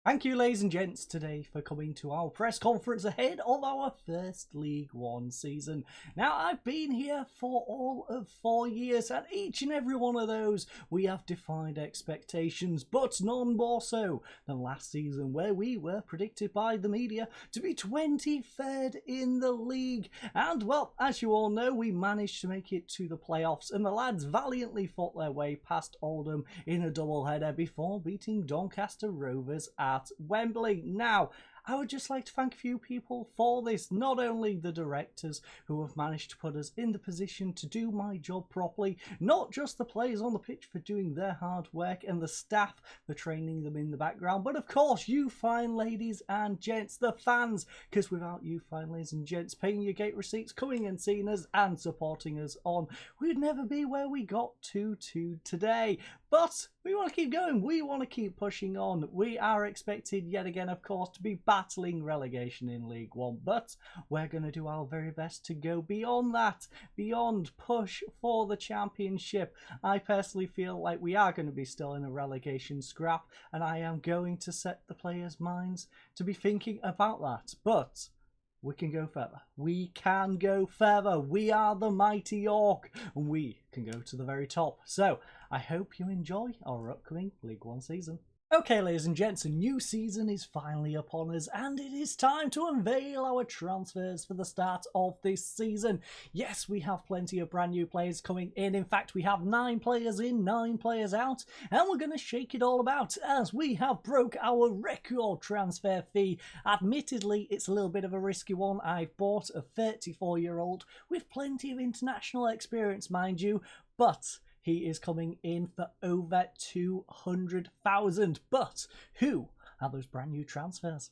Thank you, ladies and gents, today for coming to our press conference ahead of our first League One season. Now, I've been here for all of 4 years, and each and every one of those we have defined expectations, but none more so than last season, where we were predicted by the media to be 23rd in the league. And, well, as you all know, we managed to make it to the playoffs, and the lads valiantly fought their way past Oldham in a doubleheader before beating Doncaster Rovers at Wembley. Now, I would just like to thank a few people for this, not only the directors who have managed to put us in the position to do my job properly, not just the players on the pitch for doing their hard work and the staff for training them in the background, but of course you fine ladies and gents, the fans, because without you fine ladies and gents paying your gate receipts, coming and seeing us and supporting us on, we'd never be where we got to today. But we want to keep going, we want to keep pushing on. We are expected yet again, of course, to be battling relegation in League One, but we're going to do our very best to go beyond that, beyond push for the championship. I personally feel like we are going to be still in a relegation scrap, and I am going to set the players' minds to be thinking about that. But we can go further. We can go further. We are the mighty York, and we can go to the very top. So I hope you enjoy our upcoming League One season. Okay, ladies and gents, a new season is finally upon us, and it is time to unveil our transfers for the start of this season. Yes, we have plenty of brand new players coming in. In fact, we have 9 players in, 9 players out, and we're going to shake it all about as we have broke our record transfer fee. Admittedly, it's a little bit of a risky one. I've bought a 34-year-old with plenty of international experience, mind you, but he is coming in for over 200,000. But who are those brand new transfers?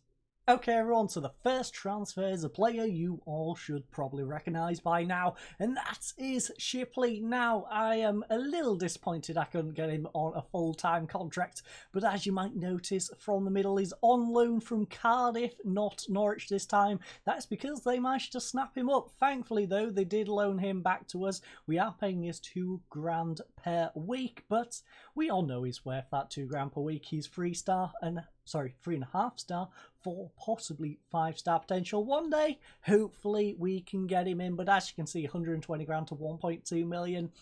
Okay, everyone, so the first transfer is a player you all should probably recognise by now, and that is Shipley. Now, I am a little disappointed I couldn't get him on a full-time contract, but as you might notice from the middle, he's on loan from Cardiff, not Norwich this time. That's because they managed to snap him up. Thankfully, though, they did loan him back to us. We are paying us £2,000 per week, but we all know he's worth that £2,000 per week. He's 3.5 star for possibly 5-star potential one day. Hopefully we can get him in, but as you can see, 120 grand to 1.2 million.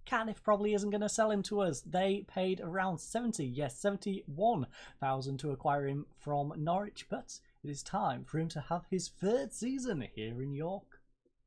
Cardiff probably isn't going to sell him to us. They paid around 71,000 to acquire him from Norwich, but it is time for him to have his 3rd season here in York.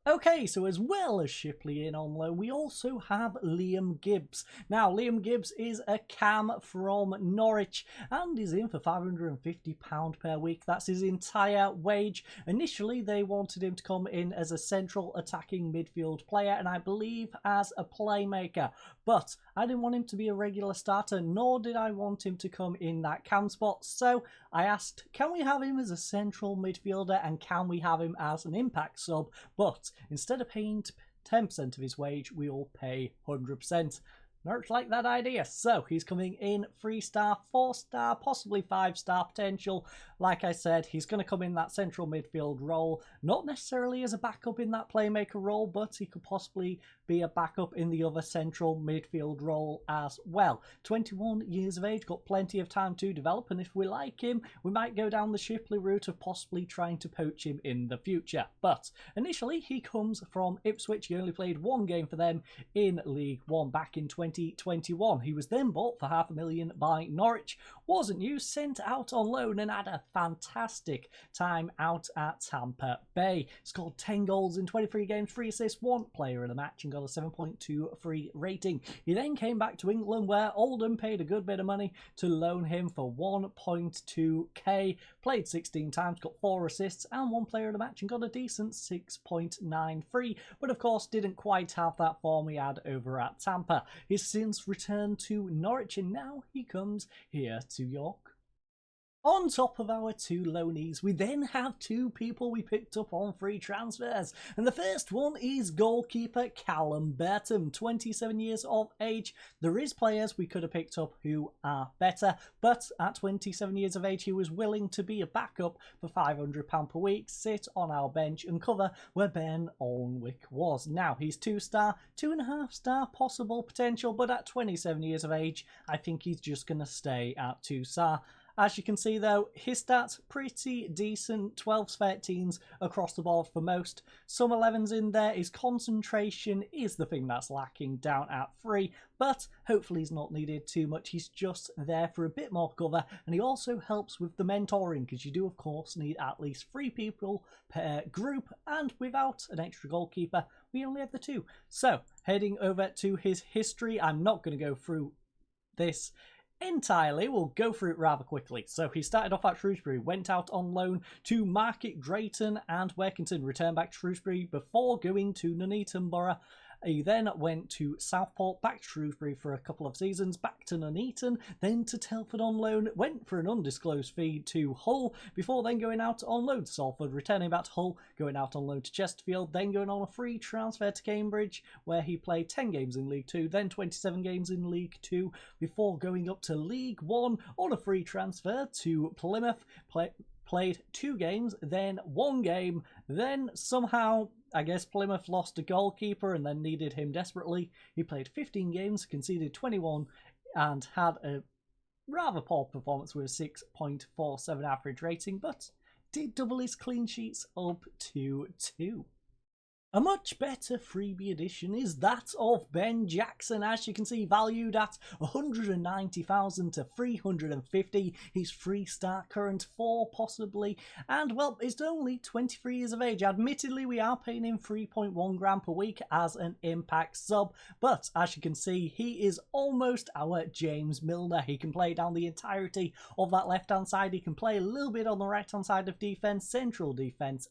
Okay, so as well as Shipley in on loan, we also have Liam Gibbs. Now, Liam Gibbs is a cam from Norwich and is in for £550 per week. That's his entire wage. Initially, they wanted him to come in as a central attacking midfield player and I believe as a playmaker. But I didn't want him to be a regular starter, nor did I want him to come in that cam spot. So I asked, can we have him as a central midfielder and can we have him as an impact sub? But instead of paying 10% of his wage, we will pay 100%. Norwich like that idea, so he's coming in 3-star, 4-star, possibly 5-star potential. Like I said, he's going to come in that central midfield role, not necessarily as a backup in that playmaker role, but he could possibly be a backup in the other central midfield role as well. 21 years of age, got plenty of time to develop, and if we like him, we might go down the Shipley route of possibly trying to poach him in the future. But initially, he comes from Ipswich. He only played 1 game for them in League One back in 2021. He was then bought for $500,000 by Norwich, wasn't used, sent out on loan and had a fantastic time out at Tampa Bay. Scored 10 goals in 23 games, 3 assists, 1 player of the match and got a 7.23 rating. He then came back to England where Oldham paid a good bit of money to loan him for 1.2k, played 16 times, got 4 assists and 1 player of the match and got a decent 6.93, but of course didn't quite have that form he had over at Tampa. He's since returned to Norwich and now he comes here to York. On top of our 2 loanees, we then have 2 people we picked up on free transfers. And the first one is goalkeeper Callum Burton, 27 years of age. There is players we could have picked up who are better, but at 27 years of age, he was willing to be a backup for £500 per week, sit on our bench and cover where Ben Alnwick was. Now, he's 2-star, 2.5-star possible potential, but at 27 years of age, I think he's just going to stay at 2-star. As you can see though, his stats pretty decent, 12s, 13s across the board for most. Some 11s in there. His concentration is the thing that's lacking down at 3, but hopefully he's not needed too much. He's just there for a bit more cover, and he also helps with the mentoring, because you do of course need at least 3 people per group, and without an extra goalkeeper, we only have the 2. So, heading over to his history, I'm not going to go through this entirely, we'll go through it rather quickly. So he started off at Shrewsbury, went out on loan to Market Drayton and Workington, returned back to Shrewsbury before going to Nuneaton Borough. He then went to Southport, back to Shrewsbury for a couple of seasons, back to Nuneaton, then to Telford on loan, went for an undisclosed fee to Hull, before then going out on loan to Salford, returning back to Hull, going out on loan to Chesterfield, then going on a free transfer to Cambridge, where he played 10 games in League 2, then 27 games in League 2, before going up to League 1 on a free transfer to Plymouth, played 2 games, then 1 game, then somehow I guess Plymouth lost a goalkeeper and then needed him desperately. He played 15 games, conceded 21, and had a rather poor performance with a 6.47 average rating, but did double his clean sheets up to 2. A much better freebie edition is that of Ben Jackson, as you can see, valued at 190,000 to 350. He's 3-star, current 4 possibly, and well, he's only 23 years of age. Admittedly, we are paying him 3.1 grand per week as an impact sub, but as you can see, he is almost our James Milner. He can play down the entirety of that left-hand side. He can play a little bit on the right-hand side of defence,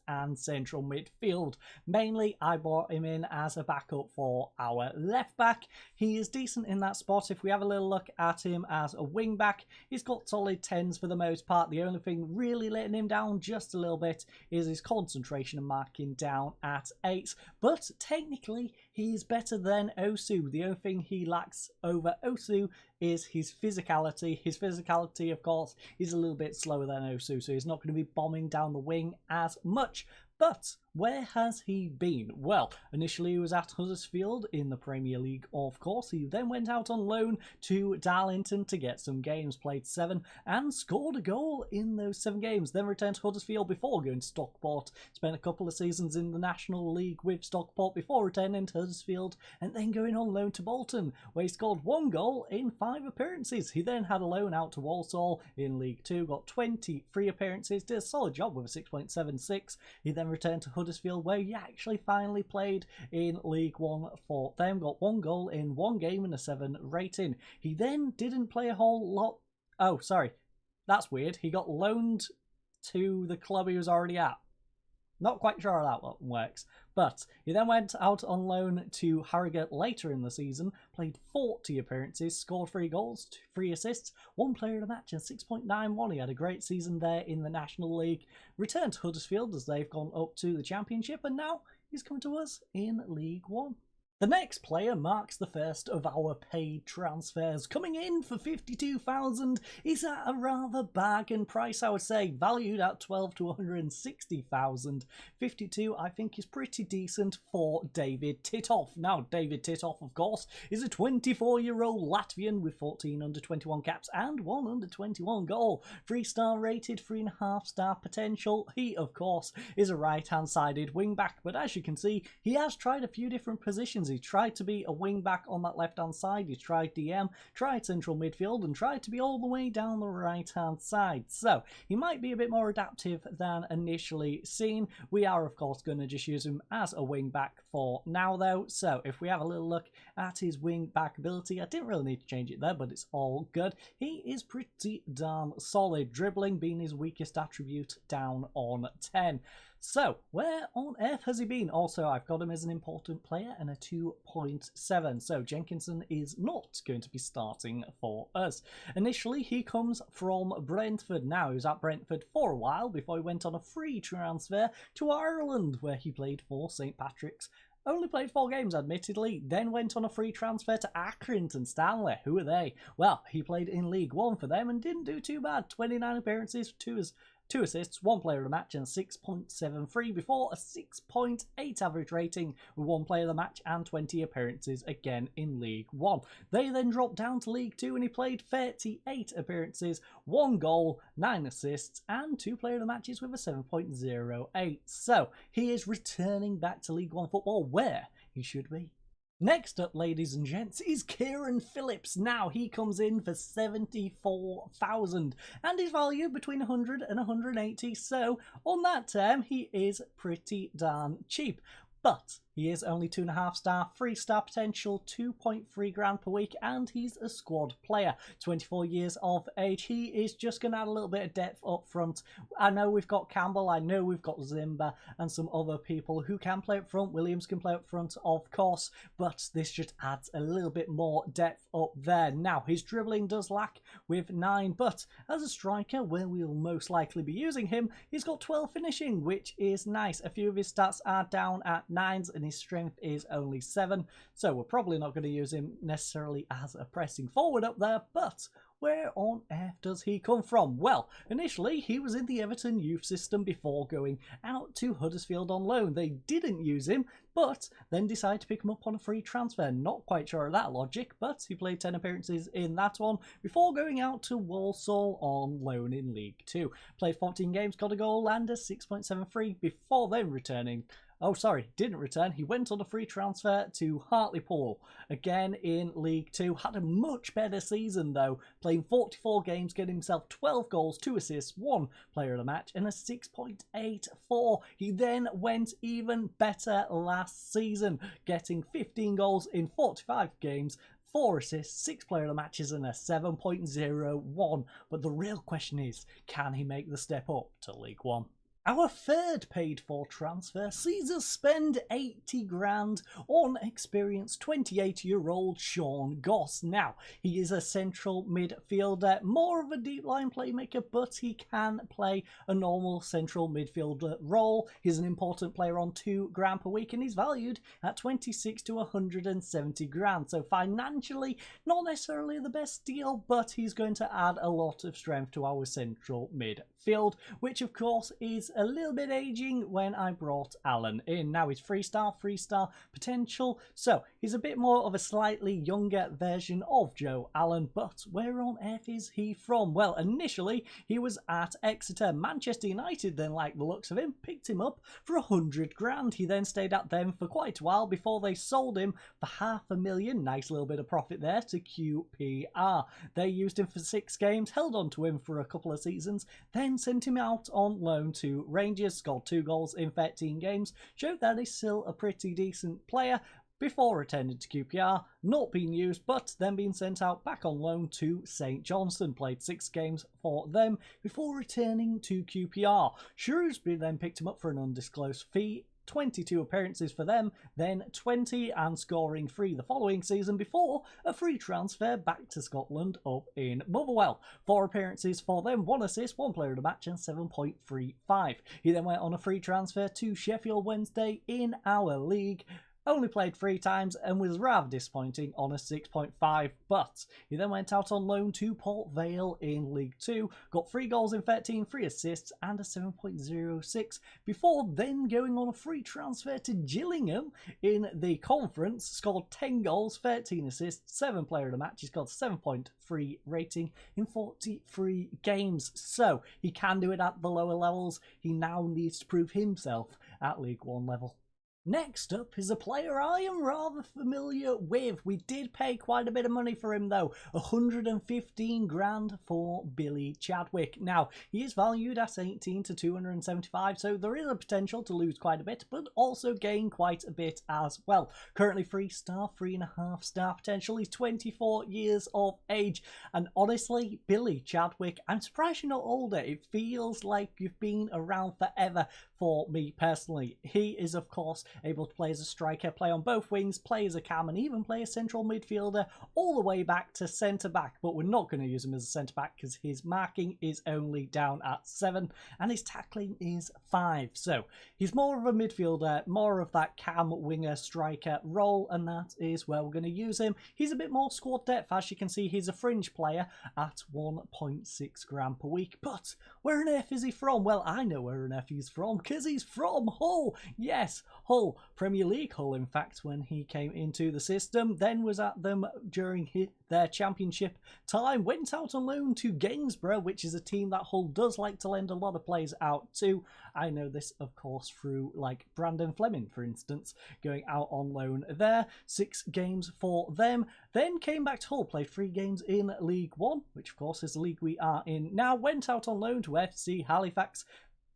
and central midfield. Mainly, I brought him in as a backup for our left back. He is decent in that spot. If we have a little look at him as a wing back, he's got solid 10s for the most part. The only thing really letting him down just a little bit is his concentration and marking down at 8. But technically, he's better than Osu. The only thing he lacks over Osu is his physicality. His physicality, of course, is a little bit slower than Osu, so he's not going to be bombing down the wing as much. But where has he been? Well, initially he was at Huddersfield in the Premier League, of course. He then went out on loan to Darlington to get some games, played 7 and scored a goal in those 7 games. Then returned to Huddersfield before going to Stockport. Spent a couple of seasons in the National League with Stockport before returning to Huddersfield and then going on loan to Bolton, where he scored 1 goal in 5 appearances. He then had a loan out to Walsall in League 2, got 23 appearances, did a solid job with a 6.76. He then returned to Huddersfield, where he actually finally played in League 1 for them, got 1 goal in 1 game and a 7 rating. He then didn't play a whole lot. Oh, sorry, that's weird. He got loaned to the club he was already at. Not quite sure how that works, but he then went out on loan to Harrogate later in the season, played 40 appearances, scored 3 goals, 3 assists, 1 player of the match and 6.91. He had a great season there in the National League, returned to Huddersfield as they've gone up to the Championship, and now he's coming to us in League 1. The next player marks the first of our paid transfers. Coming in for 52,000 is at a rather bargain price, I would say, valued at 12 to 160,000. 52, I think, is pretty decent for David Titoff. Now, David Titoff, of course, is a 24-year-old Latvian with 14 under-21 caps and 1 under-21 goal. 3-star rated, 3.5-star potential. He, of course, is a right-hand-sided wing-back, but as you can see, he has tried a few different positions. He tried to be a wing-back on that left-hand side, he tried DM, tried central midfield, and tried to be all the way down the right-hand side. So, he might be a bit more adaptive than initially seen. We are, of course, going to just use him as a wing-back for now, though. So, if we have a little look at his wing-back ability, I didn't really need to change it there, but it's all good. He is pretty darn solid, dribbling being his weakest attribute down on 10. So, where on earth has he been? Also, I've got him as an important player and a 2.7. So, Jenkinson is not going to be starting for us. Initially, he comes from Brentford. Now, he was at Brentford for a while before he went on a free transfer to Ireland, where he played for St Patrick's. Only played 4 games, admittedly, then went on a free transfer to Accrington Stanley. Who are they? Well, he played in League 1 for them and didn't do too bad. 29 appearances, 2 2 assists, 1 player of the match and 6.73 before a 6.8 average rating with 1 player of the match and 20 appearances again in League 1. They then dropped down to League 2 and he played 38 appearances, 1 goal, 9 assists and 2 player of the matches with a 7.08. So he is returning back to League 1 football where he should be. Next up, ladies and gents, is Kieran Phillips. Now, he comes in for 74,000 and is valued between 100 and 180, so on that term, he is pretty darn cheap. But he is only 2.5 star, 3-star potential, 2.3 grand per week, and he's a squad player. 24 years of age. He is just going to add a little bit of depth up front. I know we've got Campbell, I know we've got Zimba, and some other people who can play up front. Williams can play up front, of course, but this just adds a little bit more depth up there. Now, his dribbling does lack with 9, but as a striker, where we'll most likely be using him, he's got 12 finishing, which is nice. A few of his stats are down at 9s, and his strength is only 7, so we're probably not going to use him necessarily as a pressing forward up there, but where on earth does he come from? Well, initially he was in the Everton youth system before going out to Huddersfield on loan. They didn't use him, but then decided to pick him up on a free transfer. Not quite sure of that logic, but he played 10 appearances in that one before going out to Walsall on loan in League 2. Played 14 games, got a goal and a 6.73 before then returning. Oh, sorry, didn't return. He went on a free transfer to Hartlepool, again in League 2. Had a much better season, though, playing 44 games, getting himself 12 goals, 2 assists, 1 player of the match, and a 6.84. He then went even better last season, getting 15 goals in 45 games, 4 assists, 6 player of the matches, and a 7.01. But the real question is, can he make the step up to League 1? Our third paid-for transfer sees us spend 80 grand on experienced 28-year-old Sean Goss. Now, he is a central midfielder, more of a deep-line playmaker, but he can play a normal central midfielder role. He's an important player on 2 grand per week, and he's valued at 26 to 170 grand. So financially, not necessarily the best deal, but he's going to add a lot of strength to our central midfield, which of course is a little bit aging when I brought Alan in. Now he's 3-star potential, so he's a bit more of a slightly younger version of Joe Allen, but where on earth is he from? Well, initially he was at Exeter. Manchester United then liked the looks of him, picked him up for 100 grand. He then stayed at them for quite a while before they sold him for $500,000. Nice little bit of profit there to QPR. They used him for 6 games, held on to him for a couple of seasons, then sent him out on loan to Rangers, scored 2 goals in 13 games, showed that he's still a pretty decent player before returning to QPR, not being used, but then being sent out back on loan to St Johnstone, played 6 games for them before returning to QPR. Shrewsbury then picked him up for an undisclosed fee, 22 appearances for them, then 20 and scoring 3 the following season before a free transfer back to Scotland up in Motherwell. 4 appearances for them, 1 assist, 1 player of the match and 7.35. He then went on a free transfer to Sheffield Wednesday in our league. Only played 3 times and was rather disappointing on a 6.5, but he then went out on loan to Port Vale in League 2, got 3 goals in 13, 3 assists and a 7.06 before then going on a free transfer to Gillingham in the conference, scored 10 goals, 13 assists, 7 player of the match. He's got a 7.3 rating in 43 games, so he can do it at the lower levels. He now needs to prove himself at League 1 level. Next up is a player I am rather familiar with. We did pay quite a bit of money for him though, 115 grand for Billy Chadwick. Now, he is valued at 18 to 275, so there is a potential to lose quite a bit, but also gain quite a bit as well. Currently 3-star, 3.5-star potential. He's 24 years of age, and honestly, Billy Chadwick, I'm surprised you're not older. It feels like you've been around forever for me personally. He is, of course, able to play as a striker, play on both wings, play as a cam, and even play a central midfielder all the way back to centre-back. But we're not going to use him as a centre-back because his marking is only down at 7 and his tackling is 5. So he's more of a midfielder, more of that cam, winger, striker role, and that is where we're going to use him. He's a bit more squad depth. As you can see, he's a fringe player at 1.6 grand per week. But where on earth is he from? Well, I know where on earth he's from because he's from Hull. Yes, Hull, Premier League Hull, in fact, when he came into the system, then was at them during their championship time, went out on loan to Gainsborough, which is a team that Hull does like to lend a lot of players out to. I know this, of course, through like Brandon Fleming, for instance, going out on loan there. 6 games for them. Then came back to Hull, played 3 games in League One, which of course is the league we are in now. Went out on loan to FC Halifax,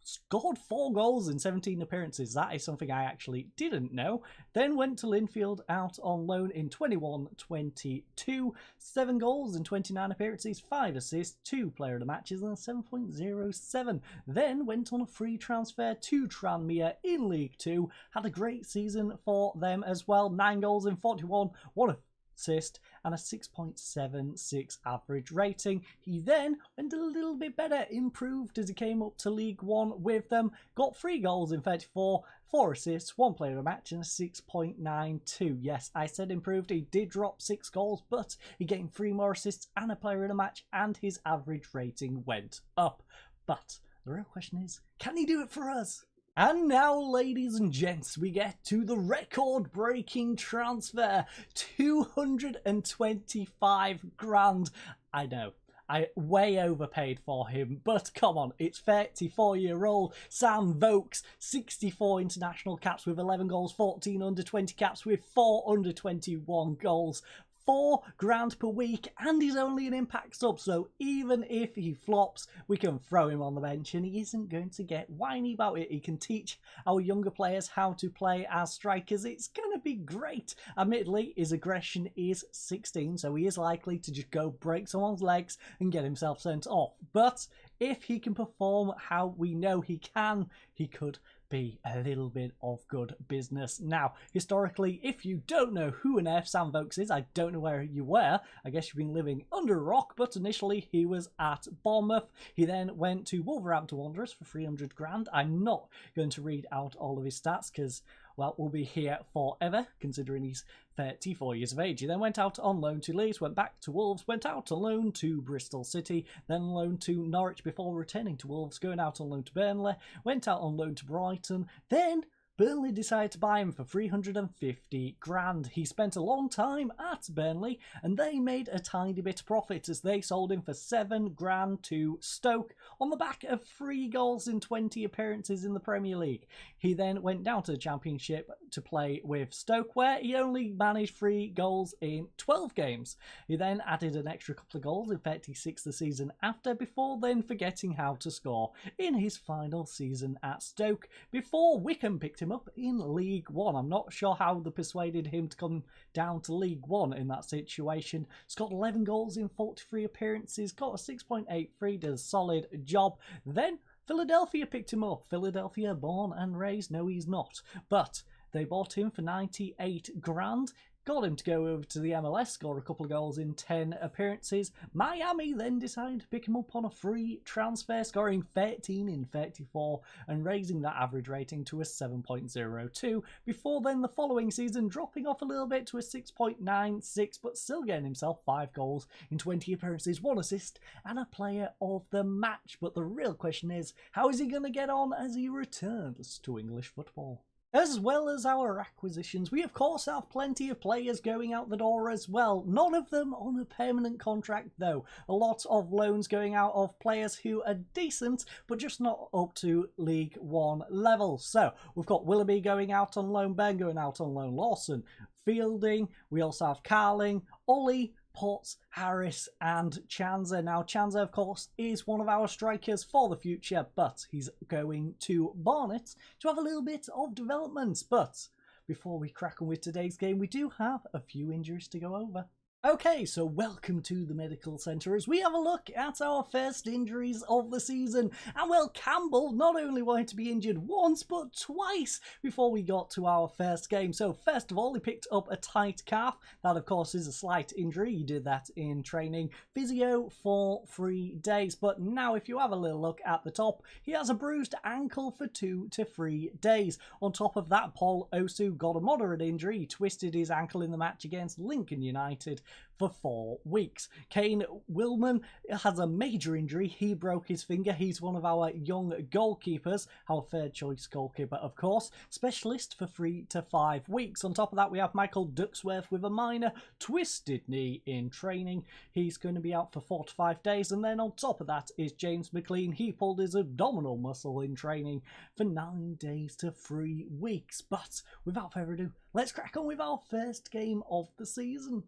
scored 4 goals in 17 appearances. That is something I actually didn't know. Then went to Linfield out on loan in 21-22. 7 goals in 29 appearances, 5 assists, 2 player of the matches, and a 7.07. Then went on a free transfer to Tranmere in League 2. Had a great season for them as well. 9 goals in 41. What a assist and a 6.76 average rating. He then went a little bit better, improved as he came up to League One with them, got 3 goals in 34, 4 assists, 1 player of the match and a 6.92. Yes, I said improved. He did drop 6 goals, but he gained 3 more assists and a player of the match, and his average rating went up. But the real question is, can he do it for us? And now, ladies and gents, we get to the record-breaking transfer. 225 grand. I know, I way overpaid for him, but come on, it's 34-year-old Sam Vokes, 64 international caps with 11 goals, 14 under-20 caps with 4 under-21 goals. 4 grand per week, and he's only an impact sub, so even if he flops, we can throw him on the bench and he isn't going to get whiny about it. He can teach our younger players how to play as strikers. It's going to be great. Admittedly, his aggression is 16, so he is likely to just go break someone's legs and get himself sent off. But if he can perform how we know he can, he could be a little bit of good business. Now, historically, if you don't know who on earth Sam Vokes is, I don't know where you were. I guess you've been living under a rock, but initially he was at Bournemouth. He then went to Wolverhampton Wanderers for 300 grand. I'm not going to read out all of his stats because, well, we'll be here forever, considering he's 34 years of age. He then went out on loan to Leeds, went back to Wolves, went out on loan to Bristol City, then loan to Norwich before returning to Wolves, going out on loan to Burnley, went out on loan to Brighton, then Burnley decided to buy him for 350 grand. He spent a long time at Burnley and they made a tiny bit of profit as they sold him for 7 grand to Stoke on the back of 3 goals in 20 appearances in the Premier League. He then went down to the Championship to play with Stoke, where he only managed 3 goals in 12 games. He then added an extra couple of goals in 36 the season after, before then forgetting how to score in his final season at Stoke, before Wickham picked him up in League One. I'm not sure how they persuaded him to come down to League One in that situation. He's got 11 goals in 43 appearances, got a 6.83, does a solid job. Then Philadelphia picked him up. Philadelphia, born and raised, no he's not, but they bought him for 98 grand. Got him to go over to the MLS, score a couple of goals in 10 appearances. Miami then decided to pick him up on a free transfer, scoring 13 in 34 and raising that average rating to a 7.02, before then the following season dropping off a little bit to a 6.96, but still getting himself 5 goals in 20 appearances, 1 assist and a player of the match. But the real question is, how is he going to get on as he returns to English football? As well as our acquisitions, we of course have plenty of players going out the door as well. None of them on a permanent contract though. A lot of loans going out of players who are decent, but just not up to League One level. So we've got Willoughby going out on loan, Ben going out on loan, Lawson, Fielding. We also have Carling, Ollie, Potts, Harris and Chanza. Now Chanza of course is one of our strikers for the future, but he's going to Barnet to have a little bit of development. But before we crack on with today's game, we do have a few injuries to go over. Okay, so welcome to the medical centre as we have a look at our first injuries of the season. And well, Campbell not only wanted to be injured once, but twice before we got to our first game. So first of all, he picked up a tight calf. That, of course, is a slight injury. He did that in training. Physio for 3 days. But now, if you have a little look at the top, he has a bruised ankle for 2 to 3 days. On top of that, Paul Osu got a moderate injury. He twisted his ankle in the match against Lincoln United for 4 weeks. Kane Willman has a major injury. He broke his finger. He's one of our young goalkeepers, our third choice goalkeeper, of course. Specialist for 3 to 5 weeks. On top of that, we have Michael Ducksworth with a minor twisted knee in training. He's going to be out for 4 to 5 days. And then on top of that is James McLean. He pulled his abdominal muscle in training for 9 days to 3 weeks. But without further ado, let's crack on with our first game of the season.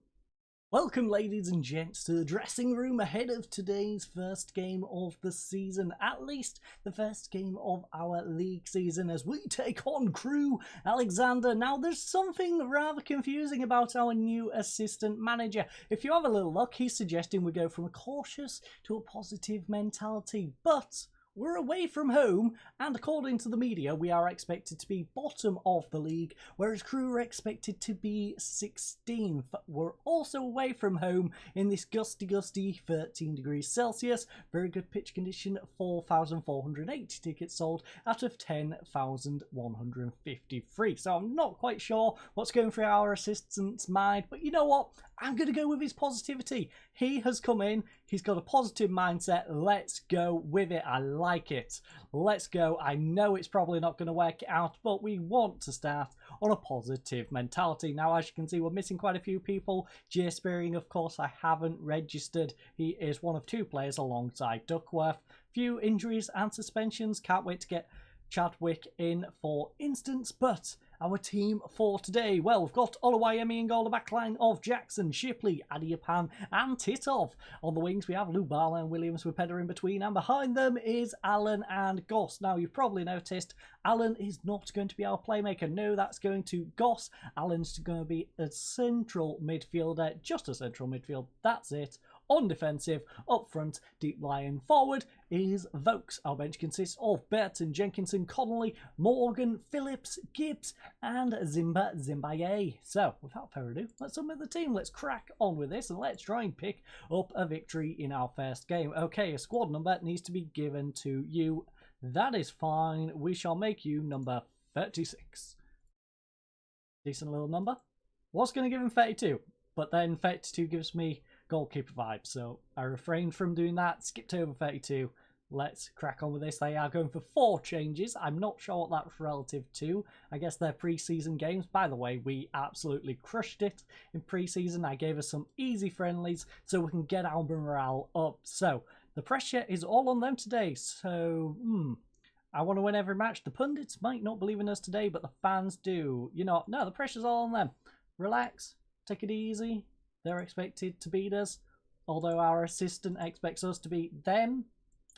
Welcome, ladies and gents, to the dressing room ahead of today's first game of the season, at least the first game of our league season, as we take on Crew Alexander. Now, there's something rather confusing about our new assistant manager. If you have a little look, he's suggesting we go from a cautious to a positive mentality, but we're away from home, and according to the media, we are expected to be bottom of the league, whereas Crew are expected to be 16th. We're also away from home in this gusty 13 degrees Celsius. Very good pitch condition, 4,480 tickets sold out of 10,153. So I'm not quite sure what's going through our assistant's mind, but you know what? I'm going to go with his positivity. He has come in, he's got a positive mindset. Let's go with it. I like it. Let's go. I know it's probably not going to work out, but we want to start on a positive mentality. Now, as you can see, we're missing quite a few people. Jay Spearing, of course, I haven't registered. He is one of 2 players alongside Duckworth. Few injuries and suspensions. Can't wait to get Chadwick in, for instance, but our team for today, well, we've got Oluwayemi in goal, the backline of Jackson, Shipley, Adiapan and Titoff. On the wings we have Lubala and Williams with Pedder in between, and behind them is Allen and Goss. Now, you've probably noticed Allen is not going to be our playmaker. No, that's going to Goss. Allen's going to be a central midfielder, just a central midfield, that's it. On defensive, up front, deep lying forward is Vokes. Our bench consists of Burton, Jenkinson, Connolly, Morgan, Phillips, Gibbs, and Zimbaye. So, without further ado, let's submit the team. Let's crack on with this and let's try and pick up a victory in our first game. Okay, a squad number needs to be given to you. That is fine. We shall make you number 36. Decent little number. Was going to give him 32, but then 32 gives me goalkeeper vibes, so I refrained from doing that, skipped over 32. Let's crack on with this. They are going for 4 changes. I'm not sure what that's relative to. I guess they're pre-season games. By the way, we absolutely crushed it in pre-season. I gave us some easy friendlies so we can get our morale up. So the pressure is all on them today. So, I want to win every match. The pundits might not believe in us today, but the fans do. You know, no, the pressure's all on them. Relax, take it easy. They're expected to beat us, although our assistant expects us to beat them.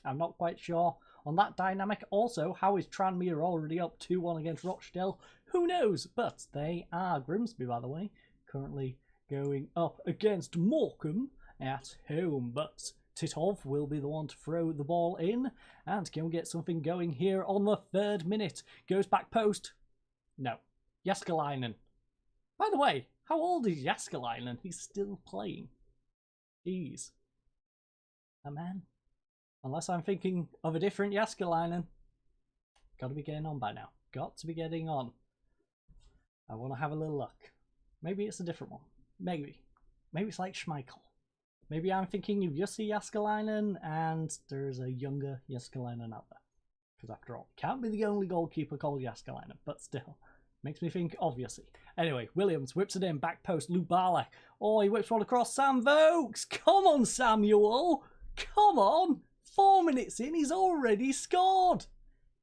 I'm not quite sure on that dynamic. Also, how is Tranmere already up 2-1 against Rochdale? Who knows? But they are Grimsby, by the way, currently going up against Morecambe at home. But Titoff will be the one to throw the ball in. And can we get something going here on the 3rd minute? Goes back post. No. Jaskalainen. By the way, how old is Jaskalainen? He's still playing. Jeez. A man. Unless I'm thinking of a different Jaskalainen. Got to be getting on by now. Got to be getting on. I want to have a little look. Maybe it's a different one. Maybe. Maybe it's like Schmeichel. Maybe I'm thinking of Jussi Jaskalainen and there's a younger Jaskalainen out there. Because after all, can't be the only goalkeeper called Jaskalainen, but still. Makes me think, obviously. Anyway, Williams whips it in, back post, Lubala. Oh, he whips one across, Sam Vokes. Come on, Samuel. Come on. 4 minutes in, he's already scored.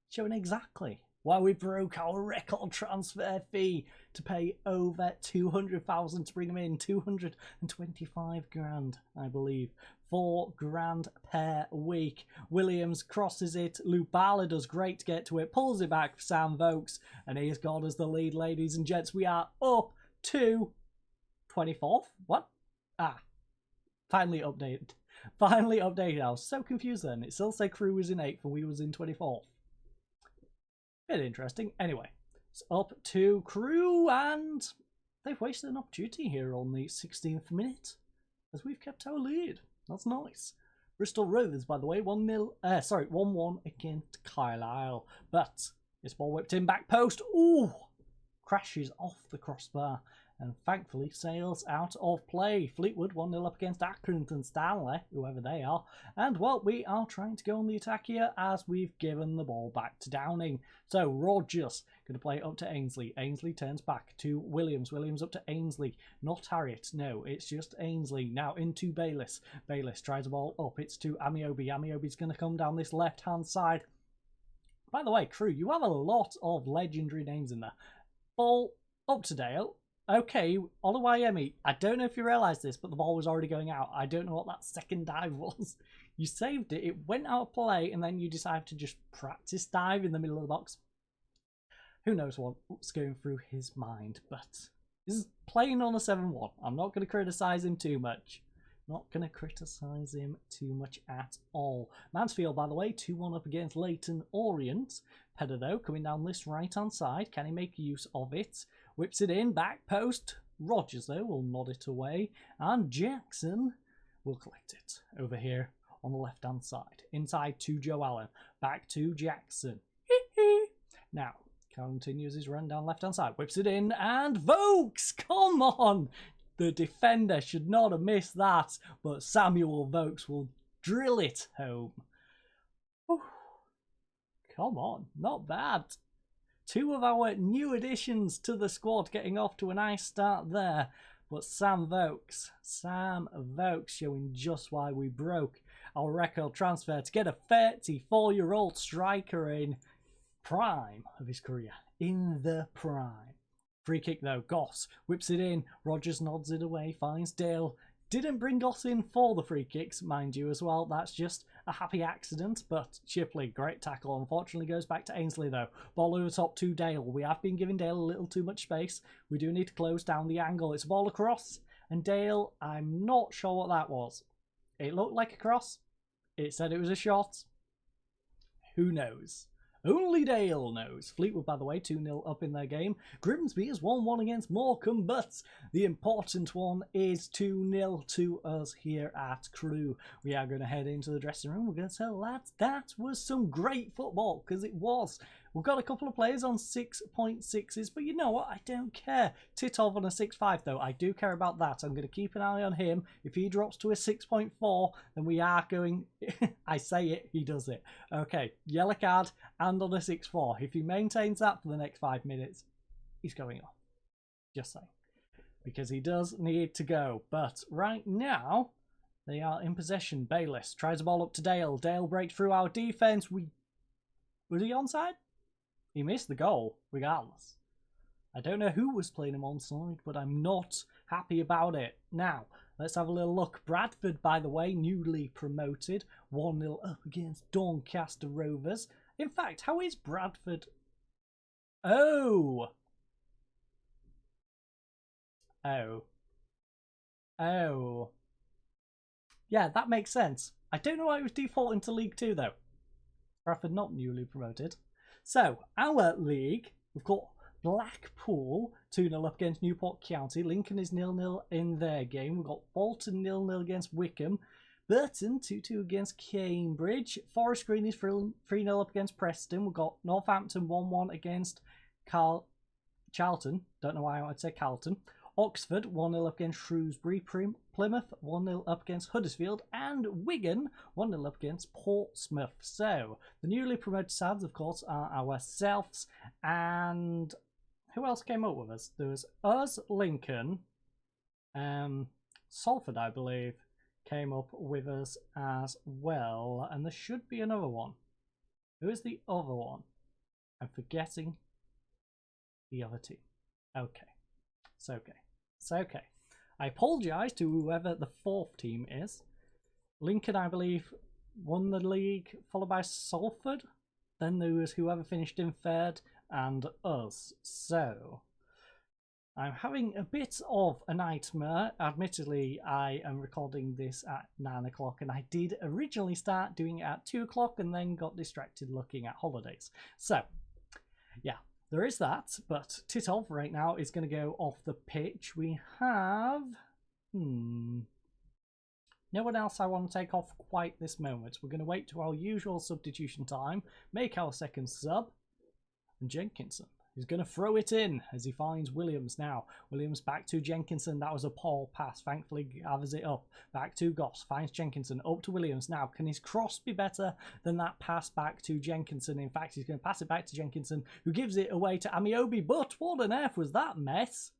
Showing exactly why we broke our record transfer fee to pay over 200,000 to bring him in. 225 grand, I believe. 4 grand per week. Williams crosses it. Lubala does great to get to it. Pulls it back for Sam Vokes. And he's got us the lead, ladies and gents. We are up to 24th. What? Ah, finally updated. Finally updated. I was so confused then. It still said Crew was in 8th and we was in 24th. Bit interesting. Anyway, it's up to Crew, and they've wasted an opportunity here on the 16th minute as we've kept our lead. That's nice. Bristol Rovers, by the way, 1-1 against Carlisle. But this ball whipped in back post. Ooh! Crashes off the crossbar and thankfully sails out of play. Fleetwood 1-0 up against Accrington Stanley, whoever they are. And, well, we are trying to go on the attack here as we've given the ball back to Downing. So, Rogers going to play up to Ainsley. Ainsley turns back to Williams. Williams up to Ainsley. Not Harriet. No, it's just Ainsley. Now into Bayliss. Bayliss tries the ball up. It's to Amiobi. Amiobi's going to come down this left-hand side. By the way, Crew, you have a lot of legendary names in there. Ball up to Dale. Okay, Oluwayemi, I don't know if you realise this, but the ball was already going out. I don't know what that second dive was. You saved it, it went out of play, and then you decided to just practice dive in the middle of the box. Who knows what's going through his mind, but this is playing on a 7-1. I'm not going to criticise him too much. Not going to criticise him too much at all. Mansfield, by the way, 2-1 up against Leyton Orient. Pedder, though, coming down this right-hand side. Can he make use of it? Whips it in, back post. Rogers, though, will nod it away. And Jackson will collect it over here on the left-hand side. Inside to Joe Allen. Back to Jackson. Now, continues his run down left-hand side. Whips it in, and Vokes! Come on! The defender should not have missed that, but Samuel Vokes will drill it home. Whew. Come on, not bad. Two of our new additions to the squad getting off to a nice start there. But Sam Vokes showing just why we broke our record transfer to get a 34-year-old striker in prime of his career. In the prime. Free kick though, Goss whips it in, Rogers nods it away, finds Dale. Didn't bring Goss in for the free kicks, mind you, as well. That's just a happy accident, but Shipley, great tackle. Unfortunately goes back to Ainsley though. Ball over top to Dale. We have been giving Dale a little too much space. We do need to close down the angle. It's a ball across, and Dale, I'm not sure what that was. It looked like a cross. It said it was a shot. Who knows? Only Dale knows. Fleetwood, by the way, 2-0 up in their game. Grimsby is 1-1 against Morecambe, but the important one is 2-0 to us here at Crew. We are going to head into the dressing room. We're going to tell lads that was some great football, because it was. We've got a couple of players on 6.6s, but you know what? I don't care. Titoff on a 6.5, though. I do care about that. I'm going to keep an eye on him. If he drops to a 6.4, then we are going... I say it, he does it. Okay, yellow card and on a 6.4. If he maintains that for the next 5 minutes, he's going off. Just saying. Because he does need to go. But right now, they are in possession. Bayliss tries the ball up to Dale. Dale breaks through our defence. Was he onside? He missed the goal, regardless. I don't know who was playing him onside, but I'm not happy about it. Now, let's have a little look. Bradford, by the way, newly promoted. 1-0 up against Doncaster Rovers. In fact, how is Bradford? Oh. Yeah, that makes sense. I don't know why it was defaulting to League 2, though. Bradford not newly promoted. So, our league, we've got Blackpool 2-0 up against Newport County. Lincoln is 0-0 in their game. We've got Bolton 0-0 against Wickham. Burton 2-2 against Cambridge. Forest Green is 3-0 up against Preston. We've got Northampton 1-1 against Charlton. Don't know why I would say Carlton. Oxford 1-0 up against Shrewsbury. Plymouth 1-0 up against Huddersfield. And Wigan 1-0 up against Portsmouth. So, the newly promoted sides, of course, are ourselves. And who else came up with us? There was us, Lincoln. Salford, I believe, came up with us as well. And there should be another one. Who is the other one? I'm forgetting the other team. Okay. It's okay. It's okay. I apologise to whoever the fourth team is. Lincoln, I believe, won the league, followed by Salford. Then there was whoever finished in third, and us. So, I'm having a bit of a nightmare. Admittedly, I am recording this at 9 o'clock, and I did originally start doing it at 2 o'clock and then got distracted looking at holidays. So, yeah, there is that, but Titoff right now is going to go off the pitch. We have... no one else I want to take off quite this moment. We're going to wait to our usual substitution time, make our second sub, and Jenkinson is going to throw it in as he finds Williams now. Williams back to Jenkinson. That was a poor pass. Thankfully gathers it up. Back to Goss. Finds Jenkinson. Up to Williams now. Can his cross be better than that pass back to Jenkinson? In fact, he's going to pass it back to Jenkinson, who gives it away to Amiobi. But what on earth was that mess?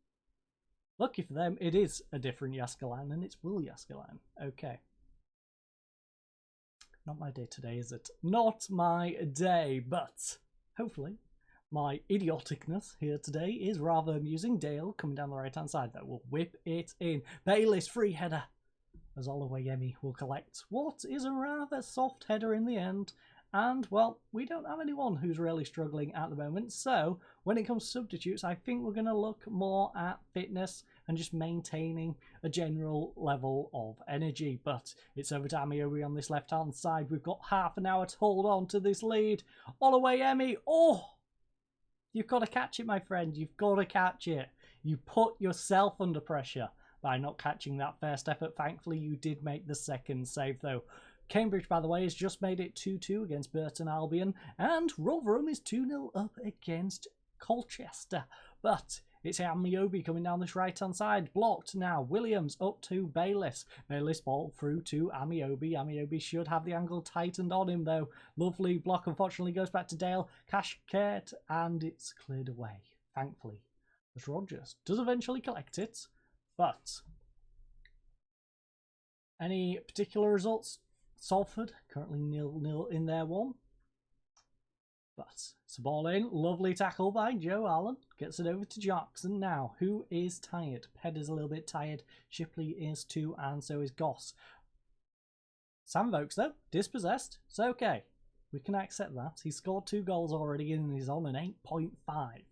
Lucky for them, it is a different Yaskalan, and it's Will Yaskalan. Okay. Not my day today, is it? Not my day, but hopefully my idioticness here today is rather amusing. Dale coming down the right-hand side, that will whip it in. Bayliss free header, as Oluwayemi will collect what is a rather soft header in the end. And, well, we don't have anyone who's really struggling at the moment. So, when it comes to substitutes, I think we're going to look more at fitness and just maintaining a general level of energy. But it's over to Amiobi on this left-hand side. We've got half an hour to hold on to this lead. Oluwayemi, oh! You've got to catch it, my friend. You've got to catch it. You put yourself under pressure by not catching that first effort. Thankfully, you did make the second save, though. Cambridge, by the way, has just made it 2-2 against Burton Albion, and Rotherham is 2-0 up against Colchester. But it's Amiobi coming down this right-hand side. Blocked now. Williams up to Bayliss. Bayliss ball through to Amiobi. Amiobi should have the angle tightened on him, though. Lovely block, unfortunately, goes back to Dale. Cashkert, and it's cleared away, thankfully, as Rogers does eventually collect it. But any particular results? Salford currently 0-0 in their one. But it's a ball in. Lovely tackle by Joe Allen. Gets it over to Jackson now, who is tired. Pedder's a little bit tired. Shipley is too, and so is Goss. Sam Vokes, though, dispossessed. It's okay. We can accept that. He's scored 2 goals already and he's on an 8.5.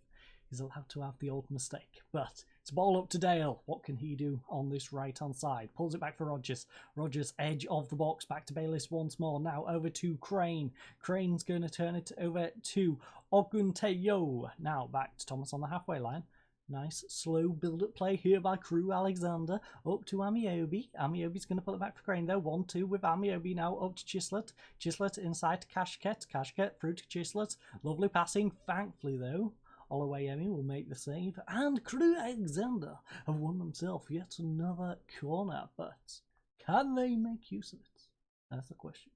He's allowed to have the old mistake. But it's a ball up to Dale. What can he do on this right-hand side? Pulls it back for Rogers. Rogers, edge of the box. Back to Bayliss once more. Now over to Crane. Crane's going to turn it over to Ogunteyo. Now back to Thomas on the halfway line. Nice slow build-up play here by Crew Alexander. Up to Amiobi. Amiobi's going to pull it back for Crane though. 1-2 with Amiobi now up to Chislett. Chislett inside to Cashkert. Cashkert through to Chislett. Lovely passing. Thankfully though, Oluwayemi will make the save, and Crew Alexander have won themselves yet another corner, but can they make use of it? That's the question.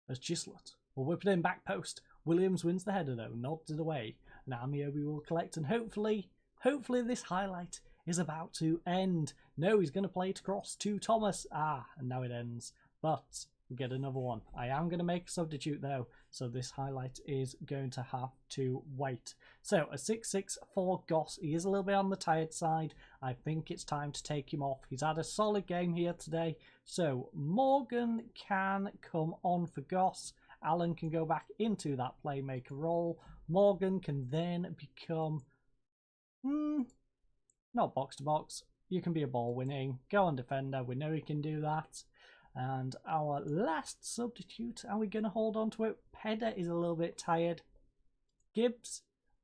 As Chislett will whip it in back post. Williams wins the header though, nods it away. Now Amiobi will collect, and hopefully this highlight is about to end. No, he's going to play it across to Thomas. And now it ends, but we'll get another one. I am going to make a substitute though, so this highlight is going to have to wait. So a 6-6 for Goss. He is a little bit on the tired side. I think it's time to take him off. He's had a solid game here today. So Morgan can come on for Goss. Allen can go back into that playmaker role. Morgan can then become... not box to box. You can be a ball winning. Go on defender. We know he can do that. And our last substitute, are we going to hold on to it? Pedder is a little bit tired. Gibbs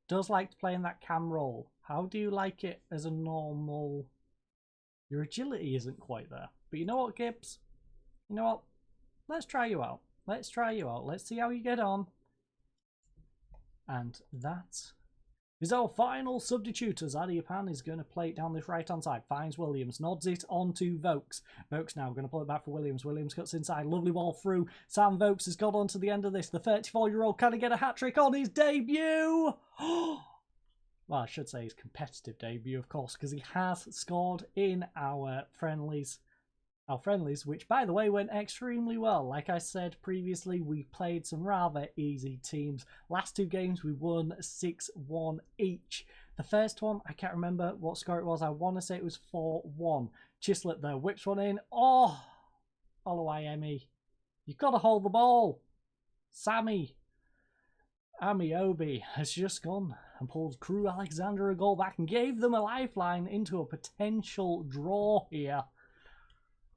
does like to play in that cam role. How do you like it as a normal... Your agility isn't quite there. But you know what, Gibbs? You know what? Let's try you out. Let's try you out. Let's see how you get on. And that is our final substitute, as Adiapan is going to play it down this right-hand side. Finds Williams, nods it on to Vokes. Vokes now going to pull it back for Williams. Williams cuts inside, lovely ball through. Sam Vokes has got on to the end of this. The 34-year-old can he get a hat-trick on his debut? Well, I should say his competitive debut, of course, because he has scored in our friendlies. Our friendlies, which, by the way, went extremely well. Like I said previously, we played some rather easy teams. Last 2 games, we won 6-1 each. The first one, I can't remember what score it was. I want to say it was 4-1. Chislett, though, whips one in. Oh, Oluwayemi. You've got to hold the ball. Sammy Amiobi has just gone and pulled Crew Alexander a goal back and gave them a lifeline into a potential draw here.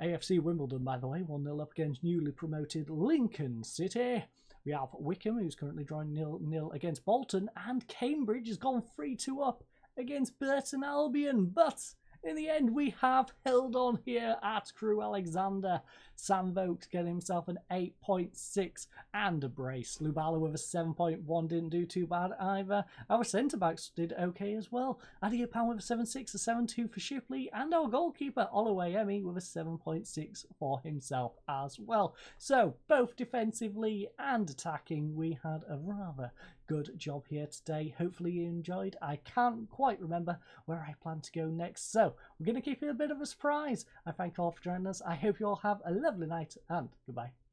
AFC Wimbledon, by the way, 1-0 up against newly promoted Lincoln City. We have Wickham, who's currently drawing 0-0 against Bolton, and Cambridge has gone 3-2 up against Burton Albion. But in the end, we have held on here at Crew Alexander. Sam Vokes getting himself an 8.6 and a brace. Lubala with a 7.1 didn't do too bad either. Our centre-backs did okay as well. Adia Pan with a 7.6, a 7.2 for Shipley, and our goalkeeper, Oluwayemi, with a 7.6 for himself as well. So, both defensively and attacking, we had a rather good job here today. Hopefully you enjoyed. I can't quite remember where I plan to go next, so we're going to keep it a bit of a surprise. I thank you all for joining us. I hope you all have a lovely night, and goodbye.